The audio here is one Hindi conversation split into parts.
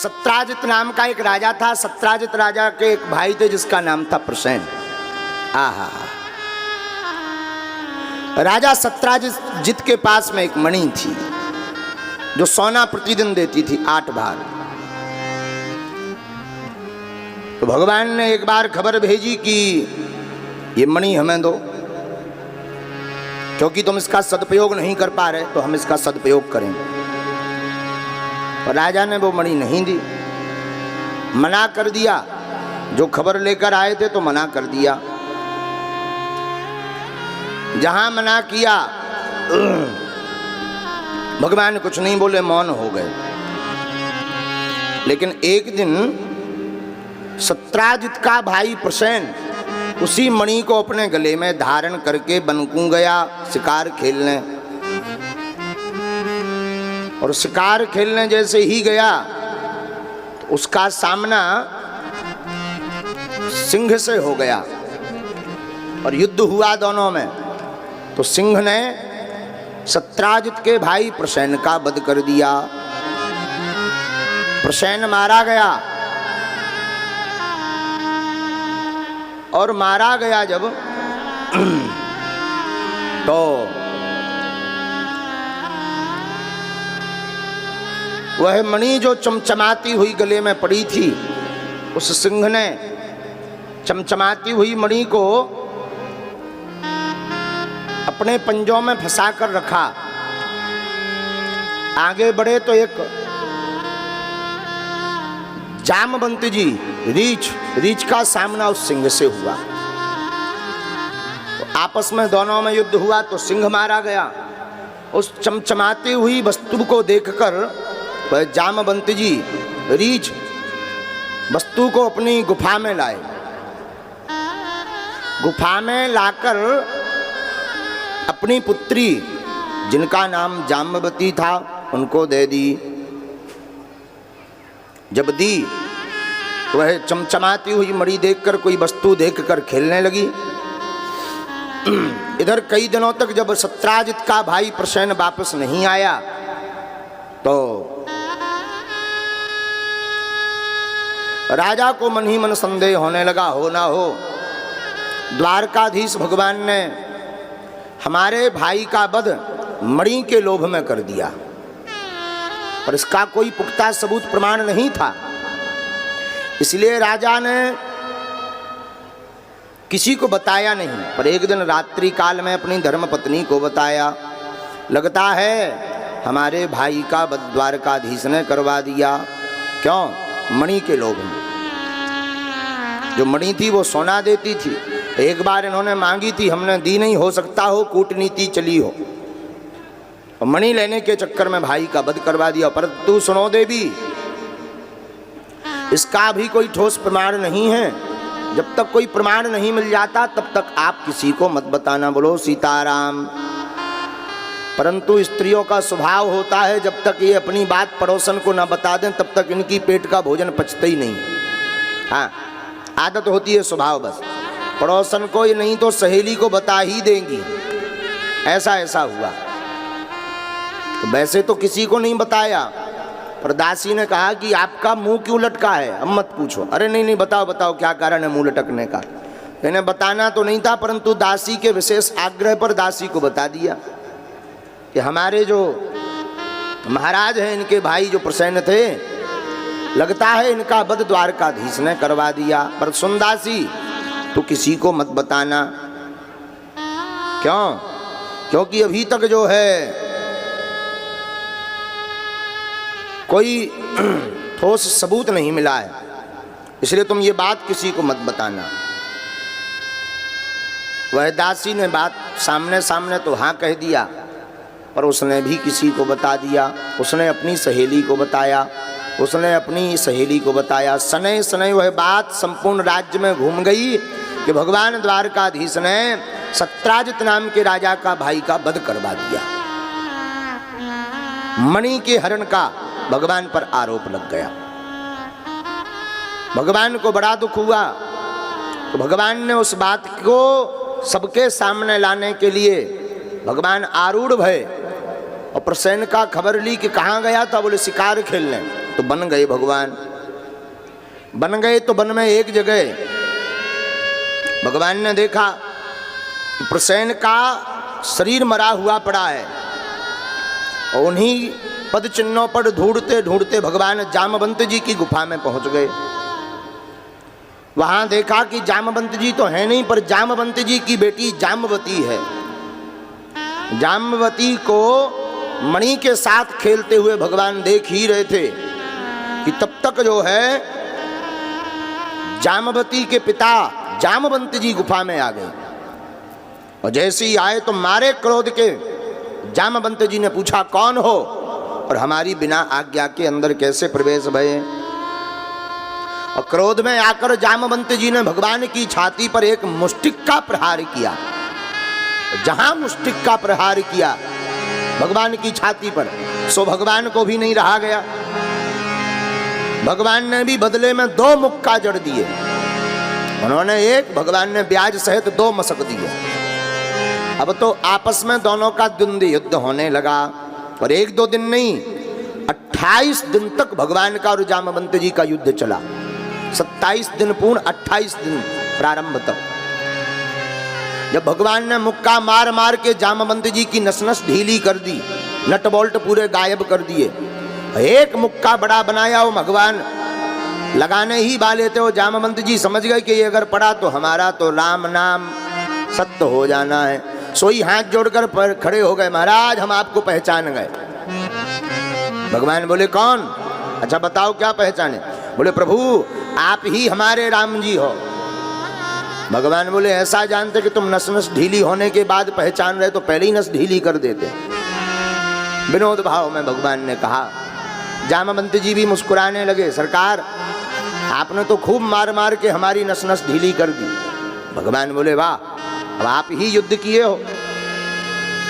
सत्राजित नाम का एक राजा था। सत्राजित राजा के एक भाई थे जिसका नाम था प्रसेन। आहा, राजा सत्राजित के पास में एक मणि थी जो सोना प्रतिदिन देती थी 8 भार। तो भगवान ने एक बार खबर भेजी कि ये मणि हमें दो, क्योंकि तुम इसका सदुपयोग नहीं कर पा रहे, तो हम इसका सदुपयोग करेंगे। और राजा ने वो मणि नहीं दी, मना कर दिया। जो खबर लेकर आए थे तो मना कर दिया। जहां मना किया भगवान कुछ नहीं बोले, मौन हो गए। लेकिन एक दिन सत्राजित का भाई प्रसेन उसी मणि को अपने गले में धारण करके बनकू गया शिकार खेलने। और शिकार खेलने जैसे ही गया तो उसका सामना सिंह से हो गया और युद्ध हुआ दोनों में। तो सिंह ने सत्राजित के भाई प्रसेन का वध कर दिया। प्रसेन मारा गया और मारा गया जब तो वह मणि जो चमचमाती हुई गले में पड़ी थी, उस सिंह ने चमचमाती हुई मणि को अपने पंजों में फंसा कर रखा। आगे बढ़े तो एक जामवंत जी रीछ का सामना उस सिंह से हुआ। तो आपस में दोनों में युद्ध हुआ तो सिंह मारा गया। उस चमचमाती हुई वस्तु को देखकर वह जामवंत जी रीछ वस्तु को अपनी गुफा में लाए। गुफा में लाकर अपनी पुत्री, जिनका नाम जाम्बवती था, उनको दे दी। जब दी वह चमचमाती हुई मणि देखकर, कोई वस्तु देखकर खेलने लगी। इधर कई दिनों तक जब सत्राजित का भाई प्रसेन वापस नहीं आया तो राजा को मन ही मन संदेह होने लगा, हो ना हो द्वारकाधीश भगवान ने हमारे भाई का वध मणि के लोभ में कर दिया, पर इसका कोई पुख्ता सबूत प्रमाण नहीं था। इसलिए राजा ने किसी को बताया नहीं, पर एक दिन रात्रि काल में अपनी धर्मपत्नी को बताया। लगता है हमारे भाई का वध द्वारकाधीश ने करवा दिया। क्यों? मणि के लोभ में। जो मणि थी वो सोना देती थी। एक बार इन्होंने मांगी थी, हमने दी नहीं, हो सकता हो कूटनीति चली हो, और मणि लेने के चक्कर में भाई का वध करवा दिया। परंतु सुनो देवी, इसका भी कोई ठोस प्रमाण नहीं है। जब तक कोई प्रमाण नहीं मिल जाता तब तक आप किसी को मत बताना। बोलो सीताराम। परंतु स्त्रियों का स्वभाव होता है, जब तक ये अपनी बात पड़ोसन को न बता दें तब तक इनकी पेट का भोजन पचता ही नहीं। हाँ, आदत होती है, स्वभाव बस। पड़ोसन को ये नहीं तो सहेली को बता ही देंगी। ऐसा हुआ। तो वैसे तो किसी को नहीं बताया, पर दासी ने कहा कि आपका मुंह क्यों लटका है, अब मत पूछो। अरे नहीं, बताओ क्या कारण है मुंह लटकने का। इन्हें बताना तो नहीं था, परंतु दासी के विशेष आग्रह पर दासी को बता दिया कि हमारे जो महाराज हैं, इनके भाई जो प्रसेन थे, लगता है इनका वध द्वारकाधीश ने करवा दिया। पर सुन दासी, तो किसी को मत बताना। क्यों? क्योंकि अभी तक जो है कोई ठोस सबूत नहीं मिला है, इसलिए तुम ये बात किसी को मत बताना। वह दासी ने बात सामने तो हाँ कह दिया, पर उसने भी किसी को बता दिया। उसने अपनी सहेली को बताया, उसने अपनी सहेली को बताया। सनई वह बात संपूर्ण राज्य में घूम गई कि भगवान द्वारकाधीश ने सत्राजित नाम के राजा का भाई का वध करवा दिया। मणि के हरण का भगवान पर आरोप लग गया। भगवान को बड़ा दुख हुआ, तो भगवान ने उस बात को सबके सामने लाने के लिए भगवान आरूढ़ भये और प्रसेन का खबर ली कि कहाँ गया था। बोले शिकार खेलने। तो बन गए भगवान। बन गए तो वन में एक जगह भगवान ने देखा कि प्रसेन का शरीर मरा हुआ पड़ा है, और उन्हीं पद चिन्हों पर ढूंढते ढूंढते भगवान जामवंत जी की गुफा में पहुंच गए। वहां देखा कि जामवंत जी तो है नहीं, पर जामवंत जी की बेटी जामवती है। जामवती को मणि के साथ खेलते हुए भगवान देख ही रहे थे कि तब तक जो है जामवती के पिता जामवंत जी गुफा में आ गए, और जैसे ही आए तो मारे क्रोध के जामवंत जी ने पूछा कौन हो, और हमारी बिना आज्ञा के अंदर कैसे प्रवेश भये। और क्रोध में आकर जामवंत जी ने भगवान की छाती पर एक मुष्टिक का प्रहार किया। जहां मुष्टिक का प्रहार किया भगवान की छाती पर, सो भगवान को भी नहीं रहा गया। भगवान ने भी बदले में 2 मुक्का जड़ दिए। उन्होंने एक, भगवान ने ब्याज सहित 2 मसक दिए। अब तो आपस में दोनों का द्वंद्व युद्ध होने लगा, और 1-2 दिन नहीं, 28 दिन तक भगवान का और जामवंत जी का युद्ध चला। 27 दिन पूर्ण, 28 दिन प्रारंभ तक। जब भगवान ने मुक्का मार मार के जामवंत जी की नस नस ढीली कर दी, नट बोल्ट पूरे गायब कर दिए, एक मुक्का बड़ा बनाया, वो भगवान लगाने ही वाले थे। वो जामवंत जी समझ गए कि ये अगर पड़ा तो हमारा तो राम नाम सत्य हो जाना है। सोई हाथ जोड़कर पर खड़े हो गए, महाराज हम आपको पहचान गए। भगवान बोले कौन? अच्छा बताओ क्या पहचाने? बोले प्रभु आप ही हमारे राम जी हो। भगवान बोले ऐसा जानते कि तुम नस नस ढीली होने के बाद पहचान रहे तो पहले ही नस ढीली कर देते। विनोद भाव में भगवान ने कहा। जामवंत जी भी मुस्कुराने लगे, सरकार आपने तो खूब मार मार के हमारी नस नस ढीली कर दी। भगवान बोले वाह, अब आप ही युद्ध किए हो,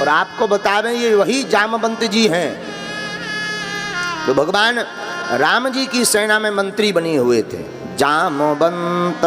और आपको बतावें ये वही जामवंत जी हैं तो भगवान राम जी की सेना में मंत्री बने हुए थे। जामवंत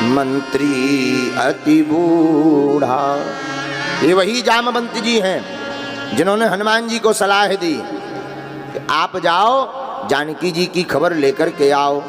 मंत्री अति बूढ़ा, ये वही जामवंत जी हैं जिन्होंने हनुमान जी को सलाह दी कि आप जाओ जानकी जी की खबर लेकर के आओ।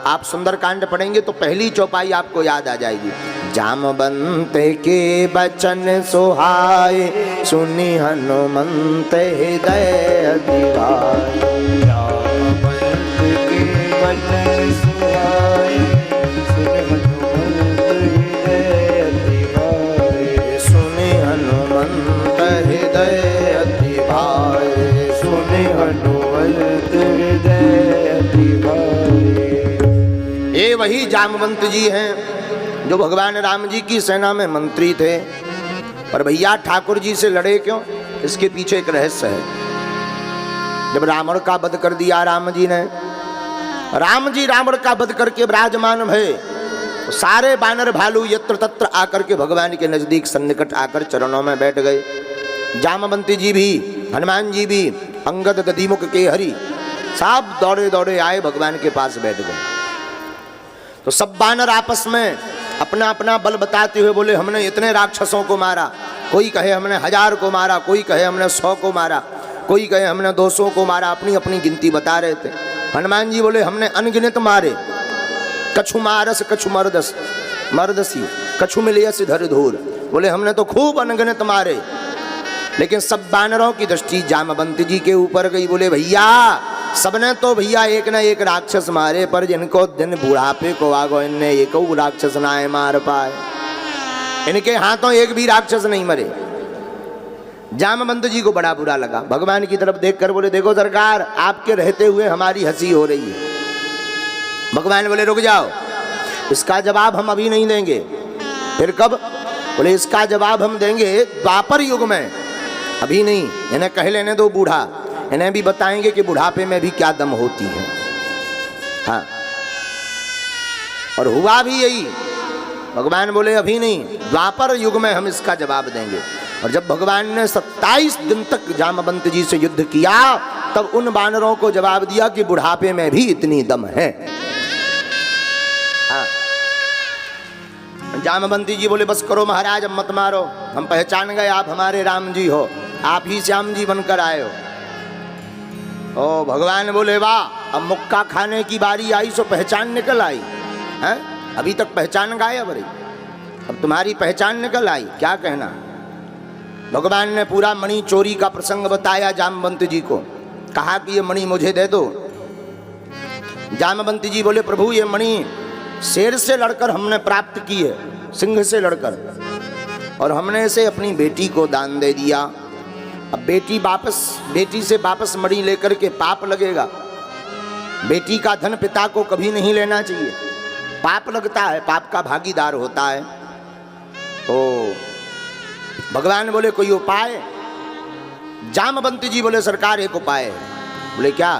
आप सुंदरकांड पढ़ेंगे तो पहली चौपाई आपको याद आ जाएगी। जामवंत के बचन सुहाए, सुनि हनुमंत हृदय दिवाए। जामवंत के बचन सुहाए, सुनि हनुमंत हृदय दिवाए। सुनि हनुमंत हृदय दिवाए। सुनि हनुमंत हृदय दिवाए। ये वही जामवंत जी हैं जो भगवान राम जी की सेना में मंत्री थे। पर भैया ठाकुर जी से लड़े क्यों? इसके पीछे एक रहस्य है। जब रावण का वध कर दिया राम जी ने, राम जी रावण का वध करके विराजमान भये तो सारे बानर भालू यत्र तत्र आकर के भगवान के नजदीक सन्निकट आकर चरणों में बैठ गए। जामवंती जी भी, हनुमान जी भी, अंगद दधिमुख के हरि सब दौड़े दौड़े आए भगवान के पास बैठ गए। तो सब बानर आपस में अपना अपना बल बताते हुए बोले हमने इतने राक्षसों को मारा। कोई कहे हमने 1000 को मारा, कोई कहे हमने 100 को मारा, कोई कहे हमने 200 को मारा। अपनी अपनी गिनती बता रहे थे। हनुमान जी बोले हमने अनगिनत मारे। कछु मारस कछु मर्दस मर्दसी, कछु मिलियस धर धूर। बोले हमने तो खूब अनगिनत मारे। लेकिन सब बानरों की दृष्टि जामवंत जी के ऊपर गई। बोले भैया सबने तो भैया एक ना एक राक्षस मारे, पर जिनको दिन बुढ़ापे को आगो इनने एक राक्षस ना मार पाए। इनके हाथों एक भी राक्षस नहीं मरे। जामवंत जी को बड़ा बुरा लगा। भगवान की तरफ देखकर बोले देखो सरकार आपके रहते हुए हमारी हंसी हो रही है। भगवान बोले रुक जाओ, इसका जवाब हम अभी नहीं देंगे। फिर कब? बोले इसका जवाब हम देंगे द्वापर युग में, अभी नहीं। इन्हें कह लेने दो बूढ़ा, इन्हें भी बताएंगे कि बुढ़ापे में भी क्या दम होती है। हाँ, और हुआ भी यही। भगवान बोले अभी नहीं, द्वापर युग में हम इसका जवाब देंगे। और जब भगवान ने 27 दिन तक जामवंत जी से युद्ध किया तब उन बानरों को जवाब दिया कि बुढ़ापे में भी इतनी दम है। हाँ। जामवंती जी बोले बस करो महाराज, अब मत मारो, हम पहचान गए आप हमारे राम जी हो, आप ही श्याम जी बनकर आए हो। ओ भगवान बोले वाह, अब मुक्का खाने की बारी आई सो पहचान निकल आई है। अभी तक पहचान गायब रही, अब तुम्हारी पहचान निकल आई, क्या कहना। भगवान ने पूरा मणि चोरी का प्रसंग बताया जामवंत जी को, कहा कि ये मणि मुझे दे दो। जामवंत जी बोले प्रभु ये मणि शेर से लड़कर हमने प्राप्त की है, सिंह से लड़कर, और हमने इसे अपनी बेटी को दान दे दिया। अब बेटी से वापस मणि लेकर के पाप लगेगा। बेटी का धन पिता को कभी नहीं लेना चाहिए, पाप लगता है, पाप का भागीदार होता है। तो भगवान बोले कोई उपाय। जामवंत जी बोले सरकार एक उपाय है। बोले क्या?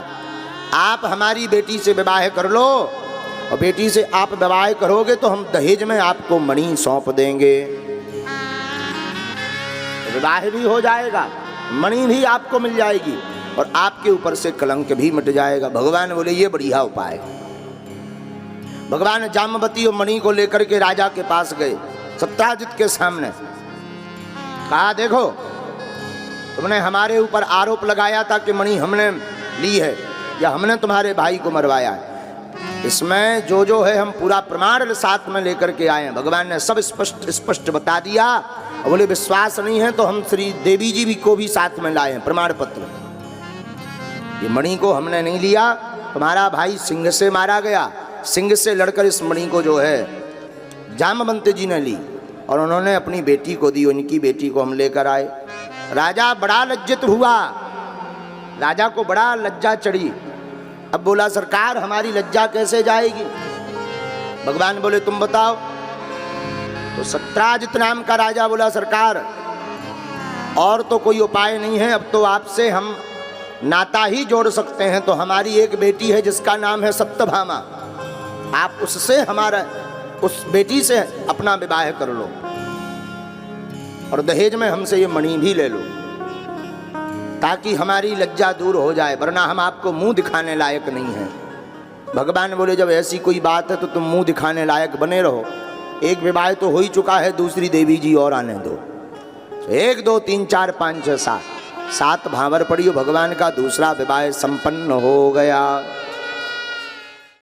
आप हमारी बेटी से विवाह कर लो, और बेटी से आप विवाह करोगे तो हम दहेज में आपको मणि सौंप देंगे, विवाह भी हो जाएगा, मणि भी आपको मिल जाएगी, और आपके ऊपर से कलंक भी मिट जाएगा। भगवान बोले ये बढ़िया उपाय। भगवान जामवती और मणि को लेकर के राजा के पास गए, सत्राजित के सामने। कहा देखो तुमने हमारे ऊपर आरोप लगाया था कि मणि हमने ली है या हमने तुम्हारे भाई को मरवाया है, इसमें जो जो है हम पूरा प्रमाण साथ में लेकर के आए हैं। भगवान ने सब स्पष्ट बता दिया। बोले विश्वास नहीं है तो हम श्री देवी जी भी को भी साथ में लाए हैं प्रमाण पत्र। ये मणि को हमने नहीं लिया, तुम्हारा भाई सिंह से मारा गया, सिंह से लड़कर इस मणि को जो है जामवंत जी ने ली और उन्होंने अपनी बेटी को दी, उनकी बेटी को हम लेकर आए। राजा बड़ा लज्जित हुआ, राजा को बड़ा लज्जा चढ़ी। अब बोला सरकार हमारी लज्जा कैसे जाएगी? भगवान बोले तुम बताओ। तो सत्राजित नाम का राजा बोला सरकार और तो कोई उपाय नहीं है, अब तो आपसे हम नाता ही जोड़ सकते हैं। तो हमारी एक बेटी है जिसका नाम है सत्यभामा, आप उससे हमारा उस बेटी से अपना विवाह कर लो और दहेज में हमसे ये मणि भी ले लो, ताकि हमारी लज्जा दूर हो जाए, वरना हम आपको मुंह दिखाने लायक नहीं हैं। भगवान बोले जब ऐसी कोई बात है तो तुम मुंह दिखाने लायक बने रहो। एक विवाह तो हो ही चुका है, दूसरी देवी जी और आने दो। 1 2 3 4 5 6 7 भावर पड़ी, भगवान का दूसरा विवाह संपन्न हो गया।